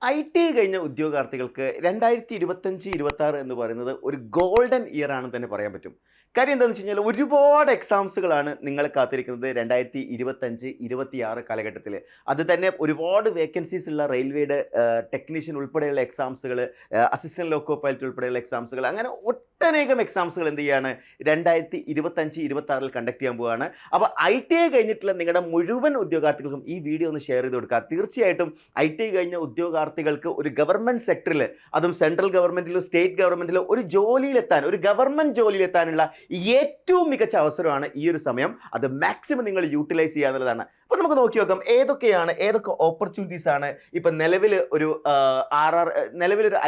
IT കഴിഞ്ഞ ഉദ്യോഗാർത്ഥികൾക്ക് 2025-26 എന്ന് പറയുന്നത് ഒരു ഗോൾഡൻ ഇയർ ആണെന്ന് തന്നെ പറയാൻ പറ്റും. കാര്യം എന്താണെന്ന് വെച്ച് കഴിഞ്ഞാൽ ഒരുപാട് എക്സാംസുകളാണ് നിങ്ങളെ കാത്തിരിക്കുന്നത് 2025-26 കാലഘട്ടത്തിൽ. അത് തന്നെ ഒരുപാട് വേക്കൻസീസ് ഉള്ള റെയിൽവേയുടെ ടെക്നീഷ്യൻ ഉൾപ്പെടെയുള്ള എക്സാംസുകൾ, അസിസ്റ്റന്റ് ലോക്കോ പൈലറ്റ് ഉൾപ്പെടെയുള്ള എക്സാംസുകൾ, അങ്ങനെ ഒട്ടനേകം എക്സാംസുകൾ എന്ത് ചെയ്യാണ് 2025-26 കണ്ടക്ട് ചെയ്യാൻ പോവുകയാണ്. അപ്പോൾ ITI കഴിഞ്ഞിട്ടുള്ള നിങ്ങളുടെ മുഴുവൻ ഉദ്യോഗാർത്ഥികൾക്കും ഈ വീഡിയോ ഒന്ന് ഷെയർ ചെയ്ത് കൊടുക്കുക. തീർച്ചയായിട്ടും ITI കഴിഞ്ഞ ഉദ്യോഗാർത്ഥികൾക്ക് ഒരു ഗവൺമെൻറ് സെക്ടറിൽ, അതും സെൻട്രൽ ഗവൺമെൻറ്റിലോ സ്റ്റേറ്റ് ഗവൺമെൻറ്റിലോ ഒരു ജോലിയിലെത്താൻ, ഒരു ഗവൺമെൻറ് ജോലിയിലെത്താനുള്ള ഏറ്റവും മികച്ച അവസരമാണ് ഈ ഒരു സമയം. അത് മാക്സിമം നിങ്ങൾ യൂട്ടിലൈസ് ചെയ്യുക എന്നുള്ളതാണ്. അപ്പോൾ നമുക്ക് നോക്കി നോക്കാം ഏതൊക്കെ ഓപ്പർച്യൂണിറ്റീസ് ആണ് ഇപ്പം നിലവിലൊരു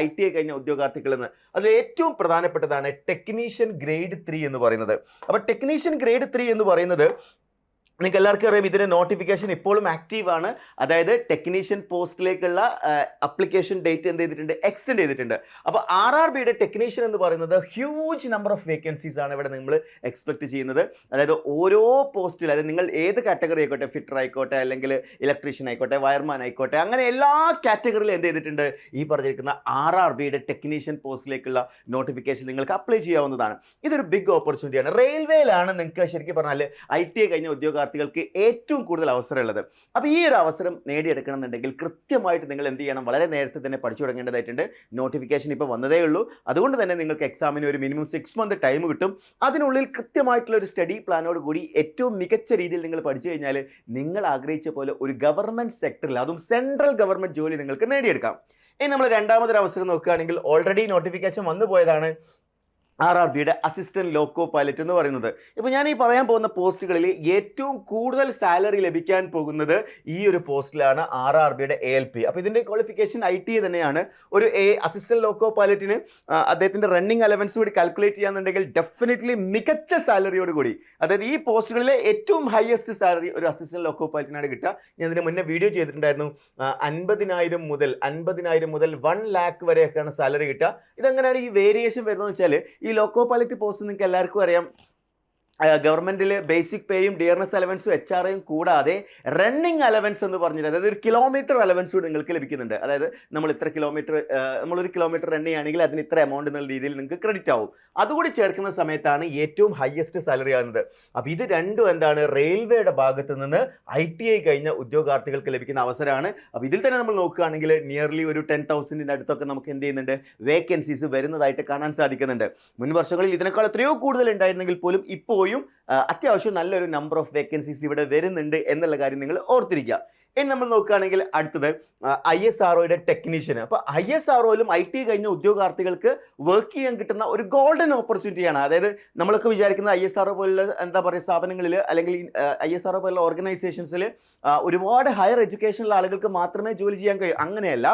ITI കഴിഞ്ഞ ഉദ്യോഗാർത്ഥികൾ എന്ന്. അതിൽ ഏറ്റവും പ്രധാനപ്പെട്ടതാണ് ടെക്നീഷ്യൻ ഗ്രേഡ് 3 എന്ന് പറയുന്നത്. അപ്പോൾ ടെക്നീഷ്യൻ ഗ്രേഡ് 3 എന്ന് പറയുന്നത് നിങ്ങൾക്ക് എല്ലാവർക്കും അറിയാം, ഇതിൻ്റെ നോട്ടിഫിക്കേഷൻ ഇപ്പോഴും ആക്റ്റീവാണ്. അതായത് ടെക്നീഷ്യൻ പോസ്റ്റിലേക്കുള്ള അപ്ലിക്കേഷൻ ഡേറ്റ് എന്ത് ചെയ്തിട്ടുണ്ട്, എക്സ്റ്റെൻഡ് ചെയ്തിട്ടുണ്ട്. അപ്പോൾ RRBയുടെ ടെക്നീഷ്യൻ എന്ന് പറയുന്നത് ഹ്യൂജ് നമ്പർ ഓഫ് വേക്കൻസീസ് ആണ് ഇവിടെ നമ്മൾ എക്സ്പെക്ട് ചെയ്യുന്നത്. അതായത് ഓരോ പോസ്റ്റിൽ, അതായത് നിങ്ങൾ ഏത് കാറ്റഗറി ആയിക്കോട്ടെ, ഫിറ്റർ ആയിക്കോട്ടെ, അല്ലെങ്കിൽ ഇലക്ട്രീഷ്യൻ ആയിക്കോട്ടെ, വയർമാൻ ആയിക്കോട്ടെ, അങ്ങനെ എല്ലാ കാറ്റഗറിയിലും എന്ത് ചെയ്തിട്ടുണ്ട്, ഈ പറഞ്ഞിരിക്കുന്ന RRBയുടെ ടെക്നീഷ്യൻ പോസ്റ്റിലേക്കുള്ള നോട്ടിഫിക്കേഷൻ നിങ്ങൾക്ക് അപ്ലൈ ചെയ്യാവുന്നതാണ്. ഇതൊരു ബിഗ് ഓപ്പർച്യൂണിറ്റിയാണ്. റെയിൽവേയിലാണ് നിങ്ങൾക്ക് ശരിക്കും പറഞ്ഞാൽ ITI കഴിഞ്ഞ ഉദ്യോഗാർത്ഥികൾക്ക് ഏറ്റവും കൂടുതൽ അവസരമുള്ളത്. അപ്പോൾ ഈ ഒരു അവസരം നേടിയെടുക്കണം എന്നുണ്ടെങ്കിൽ കൃത്യമായിട്ട് നിങ്ങൾ എന്ത് ചെയ്യണം, വളരെ നേരത്തെ തന്നെ പഠിച്ചു തുടങ്ങേണ്ടതായിട്ടുണ്ട്. നോട്ടിഫിക്കേഷൻ ഇപ്പോൾ വന്നതേ ഉള്ളൂ. അതുകൊണ്ട് തന്നെ നിങ്ങൾക്ക് എക്സാമിന് ഒരു മിനിമം 6 മന്ത് ടൈം കിട്ടും. അതിനുള്ളിൽ കൃത്യമായിട്ടുള്ള ഒരു സ്റ്റഡി പ്ലാനോട് കൂടി ഏറ്റവും മികച്ച രീതിയിൽ നിങ്ങൾ പഠിച്ചു കഴിഞ്ഞാൽ നിങ്ങൾ ആഗ്രഹിച്ച പോലെ ഒരു ഗവൺമെൻറ് സെക്ടറിൽ, അതും സെൻട്രൽ ഗവൺമെൻറ് ജോലി നിങ്ങൾക്ക് നേടിയെടുക്കാം. ഇനി നമ്മൾ രണ്ടാമതൊരു അവസരം നോക്കുകയാണെങ്കിൽ ഓൾറെഡി നോട്ടിഫിക്കേഷൻ വന്നു പോയതാണ് RRBയുടെ അസിസ്റ്റന്റ് ലോക്കോ പൈലറ്റ് എന്ന് പറയുന്നത്. ഇപ്പോൾ ഞാൻ ഈ പറയാൻ പോകുന്ന പോസ്റ്റുകളിൽ ഏറ്റവും കൂടുതൽ സാലറി ലഭിക്കാൻ പോകുന്നത് ഈ ഒരു പോസ്റ്റിലാണ്, RRBയുടെ ALP. അപ്പോൾ ഇതിൻ്റെ ക്വാളിഫിക്കേഷൻ ITI തന്നെയാണ്. ഒരു അസിസ്റ്റന്റ് ലോക്കോ പൈലറ്റിന് അദ്ദേഹത്തിൻ്റെ റണ്ണിങ് അലവൻസ് കൂടി കാൽക്കുലേറ്റ് ചെയ്യാന്നുണ്ടെങ്കിൽ ഡെഫിനറ്റ്ലി മികച്ച സാലറിയോട് കൂടി, അതായത് ഈ പോസ്റ്റുകളിലെ ഏറ്റവും ഹയസ്റ്റ് സാലറി ഒരു അസിസ്റ്റന്റ് ലോക്കോ പൈലറ്റിനാണ് കിട്ടുക. ഞാൻ ഇതിന് മുന്നേ വീഡിയോ ചെയ്തിട്ടുണ്ടായിരുന്നു. 50,000 മുതൽ 1 lakh വരെയൊക്കെയാണ് സാലറി കിട്ടുക. ഇതെങ്ങനെയാണ് ഈ വേരിയേഷൻ വരുന്നതെന്ന് വെച്ചാൽ, ഈ ലോക്കോ പൈലറ്റ് പോസ്റ്റ് നിങ്ങൾക്ക് എല്ലാവർക്കും അറിയാം, ഗവൺമെൻറ്റിൽ ബേസിക് പേയും ഡിയർനെസ് അലവൻസും HRAയും കൂടാതെ റണ്ണിങ് അലവൻസ് എന്ന് പറഞ്ഞിട്ട്, അതായത് ഒരു കിലോമീറ്റർ അലവൻസ് കൂടി നിങ്ങൾക്ക് ലഭിക്കുന്നുണ്ട്. അതായത് നമ്മളൊരു കിലോമീറ്റർ റൺ ചെയ്യുകയാണെങ്കിൽ അതിന് ഇത്ര എമൗണ്ട് എന്നുള്ള രീതിയിൽ നിങ്ങൾക്ക് ക്രെഡിറ്റ് ആവും. അതുകൂടി ചേർക്കുന്ന സമയത്താണ് ഏറ്റവും ഹയസ്റ്റ് സാലറി ആകുന്നത്. അപ്പോൾ ഇത് രണ്ടും എന്താണ്, റെയിൽവേയുടെ ഭാഗത്ത് നിന്ന് ITI കഴിഞ്ഞ ഉദ്യോഗാർത്ഥികൾക്ക് ലഭിക്കുന്ന അവസരമാണ്. അപ്പോൾ ഇതിൽ തന്നെ നമ്മൾ നോക്കുകയാണെങ്കിൽ നിയർലി ഒരു 10,000 അടുത്തൊക്കെ നമുക്ക് എന്ത് ചെയ്യുന്നുണ്ട്, വേക്കൻസീസ് വരുന്നതായിട്ട് കാണാൻ സാധിക്കുന്നുണ്ട്. മുൻ വർഷങ്ങളിൽ ഇതിനേക്കാൾ എത്രയോ കൂടുതൽ ഉണ്ടായിരുന്നെങ്കിൽ പോലും ഇപ്പോൾ അത്യാവശ്യം നല്ലൊരു നമ്പർ ഓഫ് വേക്കൻസീസ് ഇവിടെ വരുന്നുണ്ട് എന്നുള്ള കാര്യം നിങ്ങൾ ഓർത്തിരിക്കുക. ഇനി നമ്മൾ നോക്കുകയാണെങ്കിൽ അടുത്തത് ISROയുടെ ടെക്നീഷ്യന്. അപ്പോൾ ISROയിലും ITI കഴിഞ്ഞ ഉദ്യോഗാർത്ഥികൾക്ക് വർക്ക് ചെയ്യാൻ കിട്ടുന്ന ഒരു ഗോൾഡൻ ഓപ്പർച്യൂണിറ്റിയാണ്. അതായത് നമ്മളൊക്കെ വിചാരിക്കുന്ന ISRO പോലുള്ള എന്താ പറയുക സ്ഥാപനങ്ങളിൽ, അല്ലെങ്കിൽ ISRO പോലുള്ള ഓർഗനൈസേഷൻസിൽ ഒരുപാട് ഹയർ എഡ്യൂക്കേഷനുള്ള ആളുകൾക്ക് മാത്രമേ ജോലി ചെയ്യാൻ കഴിയൂ. അങ്ങനെയല്ല,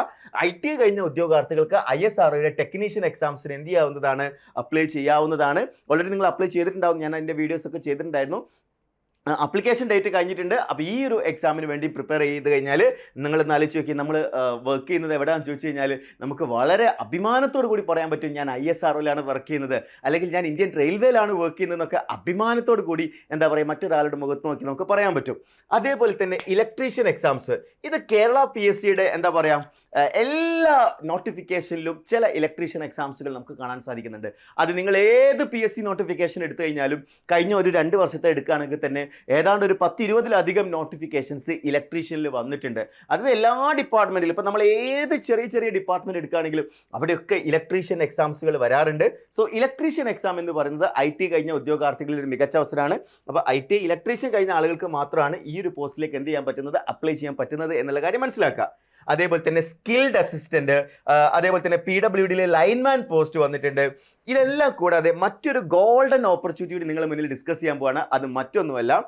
ITI കഴിഞ്ഞ ഉദ്യോഗാർത്ഥികൾക്ക് ISROയുടെ ടെക്നീഷ്യൻ എക്സാംസിന് എന്ത് ചെയ്യാവുന്നതാണ്, അപ്ലൈ ചെയ്യാവുന്നതാണ്. ഓൾറെഡി നിങ്ങൾ അപ്ലൈ ചെയ്തിട്ടുണ്ടാവും, ഞാൻ അതിൻ്റെ വീഡിയോസൊക്കെ ചെയ്തിട്ടുണ്ടായിരുന്നു. അപ്ലിക്കേഷൻ ഡേറ്റ് കഴിഞ്ഞിട്ടുണ്ട്. അപ്പോൾ ഈ ഒരു എക്സാമിന് വേണ്ടി പ്രിപ്പയർ ചെയ്ത് കഴിഞ്ഞാൽ നിങ്ങളൊന്ന് ആലോചിച്ച് നോക്കി, നമ്മൾ വർക്ക് ചെയ്യുന്നത് എവിടെയാണെന്ന് ചോദിച്ചു കഴിഞ്ഞാൽ നമുക്ക് വളരെ അഭിമാനത്തോടു കൂടി പറയാൻ പറ്റും, ഞാൻ ISROയിലാണ് വർക്ക് ചെയ്യുന്നത്, അല്ലെങ്കിൽ ഞാൻ ഇന്ത്യൻ റെയിൽവേയിലാണ് വർക്ക് ചെയ്യുന്നതെന്നൊക്കെ അഭിമാനത്തോടു കൂടി എന്താ പറയുക മറ്റൊരാളുടെ മുഖത്ത് നോക്കി നമുക്ക് പറയാൻ പറ്റും. അതേപോലെ തന്നെ ഇലക്ട്രീഷ്യൻ എക്സാംസ്, ഇത് കേരള PSCയുടെ എന്താ പറയുക എല്ലാ നോട്ടിഫിക്കേഷനിലും ചില ഇലക്ട്രീഷ്യൻ എക്സാംസുകൾ നമുക്ക് കാണാൻ സാധിക്കുന്നുണ്ട്. അത് നിങ്ങൾ ഏത് PSC നോട്ടിഫിക്കേഷൻ എടുത്തു കഴിഞ്ഞാലും കഴിഞ്ഞ ഒരു 2 വർഷത്തെ എടുക്കുകയാണെങ്കിൽ തന്നെ ഏതാണ്ട് ഒരു 10-20ലധികം നോട്ടിഫിക്കേഷൻസ് ഇലക്ട്രീഷ്യനിൽ വന്നിട്ടുണ്ട്. അത് എല്ലാ ഡിപ്പാർട്ട്മെൻറ്റിലും, ഇപ്പോൾ നമ്മൾ ഏത് ചെറിയ ഡിപ്പാർട്ട്മെൻറ്റ് എടുക്കുകയാണെങ്കിലും അവിടെയൊക്കെ ഇലക്ട്രീഷ്യൻ എക്സാംസുകൾ വരാറുണ്ട്. സോ ഇലക്ട്രീഷ്യൻ എക്സാം എന്ന് പറയുന്നത് ITI കഴിഞ്ഞ ഉദ്യോഗാർത്ഥികളിൽ ഒരു മികച്ച അവസരമാണ്. അപ്പോൾ ITI ഇലക്ട്രീഷ്യൻ കഴിഞ്ഞ ആളുകൾക്ക് മാത്രമാണ് ഈ ഒരു പോസ്റ്റിലേക്ക് എന്ത് ചെയ്യാൻ പറ്റുന്നത്, അപ്ലൈ ചെയ്യാൻ പറ്റുന്നത് എന്നുള്ള കാര്യം മനസ്സിലാക്കുക. അതേപോലെ തന്നെ സ്കിൽഡ് അസിസ്റ്റന്റ്, അതേപോലെ തന്നെ PWDയിലെ ലൈൻമാൻ പോസ്റ്റ് വന്നിട്ടുണ്ട്. ഇതെല്ലാം കൂടാതെ മറ്റൊരു ഗോൾഡൻ ഓപ്പർച്യൂണിറ്റി നിങ്ങൾ മുന്നിൽ ഡിസ്കസ് ചെയ്യാൻ പോവാണ്. അത് മറ്റൊന്നുമല്ല,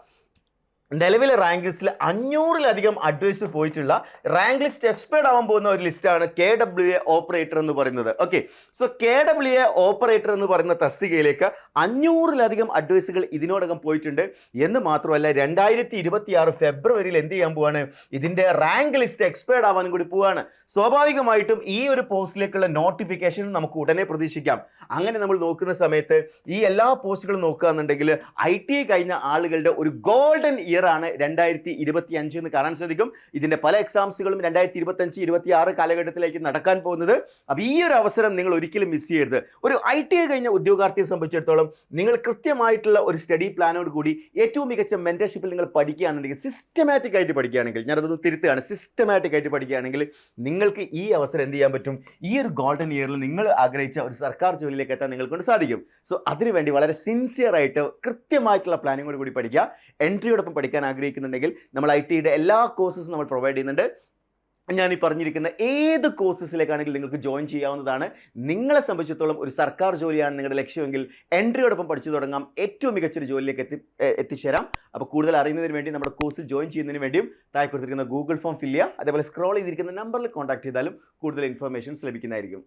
നിലവിലെ റാങ്ക് ലിസ്റ്റിൽ 500ലധികം അഡ്വൈസ് പോയിട്ടുള്ള റാങ്ക് ലിസ്റ്റ് എക്സ്പേർഡ് ആവാൻ പോകുന്ന ഒരു ലിസ്റ്റാണ് KWA ഓപ്പറേറ്റർ എന്ന് പറയുന്നത്. ഓക്കെ, സോ KWA ഓപ്പറേറ്റർ എന്ന് പറയുന്ന തസ്തികയിലേക്ക് 500ലധികം അഡ്വൈസുകൾ ഇതിനോടകം പോയിട്ടുണ്ട്. എന്ന് മാത്രമല്ല 2026 ഫെബ്രുവരിയിൽ എന്ത് ചെയ്യാൻ പോവാണ്, ഇതിൻ്റെ റാങ്ക് ലിസ്റ്റ് എക്സ്പേർഡ് ആവാനും കൂടി പോവാണ്. സ്വാഭാവികമായിട്ടും ഈ ഒരു പോസ്റ്റിലേക്കുള്ള നോട്ടിഫിക്കേഷൻ നമുക്ക് ഉടനെ പ്രതീക്ഷിക്കാം. അങ്ങനെ നമ്മൾ നോക്കുന്ന സമയത്ത് ഈ എല്ലാ പോസ്റ്റുകളും നോക്കുകയാണെന്നുണ്ടെങ്കിൽ ITI കഴിഞ്ഞ ആളുകളുടെ ഒരു ഗോൾഡൻ ഇയർ ഇയർ ആണ് 2025 എന്ന് കാണാൻ സാധിക്കും. ഇതിൻ്റെ പല എക്സാംസുകളും 2025-26 കാലഘട്ടത്തിലേക്ക് നടക്കാൻ പോകുന്നത്. അപ്പോൾ ഈ ഒരു അവസരം നിങ്ങൾ ഒരിക്കലും മിസ് ചെയ്യരുത്. ഒരു ITI കഴിഞ്ഞ ഉദ്യോഗാർത്ഥിയെ സംബന്ധിച്ചിടത്തോളം നിങ്ങൾ കൃത്യമായിട്ടുള്ള ഒരു സ്റ്റഡി പ്ലാനോട് കൂടി ഏറ്റവും മികച്ച മെൻറ്റർഷിപ്പിൽ നിങ്ങൾ പഠിക്കുകയാണെന്നുണ്ടെങ്കിൽ, സിസ്റ്റമാറ്റിക് ആയിട്ട് പഠിക്കുകയാണെങ്കിൽ, ഞാനതൊന്ന് തിരുത്തുകയാണ്, സിസ്റ്റമാറ്റിക് ആയിട്ട് പഠിക്കുകയാണെങ്കിൽ നിങ്ങൾക്ക് ഈ അവസരം എന്ത് ചെയ്യാൻ പറ്റും? ഈ ഒരു ഗോൾഡൻ ഇയറിൽ നിങ്ങൾ ആഗ്രഹിച്ച ഒരു സർക്കാർ ജോലിയിലേക്ക് എത്താൻ നിങ്ങൾക്ക് കൊണ്ട് സാധിക്കും. സോ അതിനുവേണ്ടി വളരെ സിൻസിയർ ആയിട്ട് കൃത്യമായിട്ടുള്ള പ്ലാനിങ്ങോട് കൂടി പഠിക്കുക. എൻട്രിയോടൊപ്പം പഠിക്കാൻ ആഗ്രഹിക്കുന്നുണ്ടെങ്കിൽ നമ്മൾ ITയുടെ എല്ലാ കോഴ്സസും നമ്മൾ പ്രൊവൈഡ് ചെയ്യുന്നുണ്ട്. ഞാൻ ഈ പറഞ്ഞിരിക്കുന്ന ഏത് കോഴ്സസിലേക്കാണെങ്കിലും നിങ്ങൾക്ക് ജോയിൻ ചെയ്യാവുന്നതാണ്. നിങ്ങളെ സംബന്ധിച്ചിടത്തോളം ഒരു സർക്കാർ ജോലിയാണ് നിങ്ങളുടെ ലക്ഷ്യമെങ്കിൽ എൻട്രിയോടൊപ്പം പഠിച്ചു തുടങ്ങാം. ഏറ്റവും മികച്ചൊരു ജോലിയിലേക്ക് എത്തിച്ചേരാം. അപ്പോൾ കൂടുതൽ അറിയുന്നതിന് വേണ്ടി നമ്മുടെ കോഴ്സിൽ ജോയിൻ ചെയ്യുന്നതിന് വേണ്ടിയും താഴെ കൊടുത്തിരിക്കുന്ന ഗൂഗിൾ ഫോം ഫില്ല് ചെയ്യുക. അതേപോലെ സ്ക്രോൾ ചെയ്തിരിക്കുന്ന നമ്പറിൽ കോൺടാക്ട് ചെയ്താലും കൂടുതൽ ഇൻഫർമേഷൻസ് ലഭിക്കുന്നതായിരിക്കും.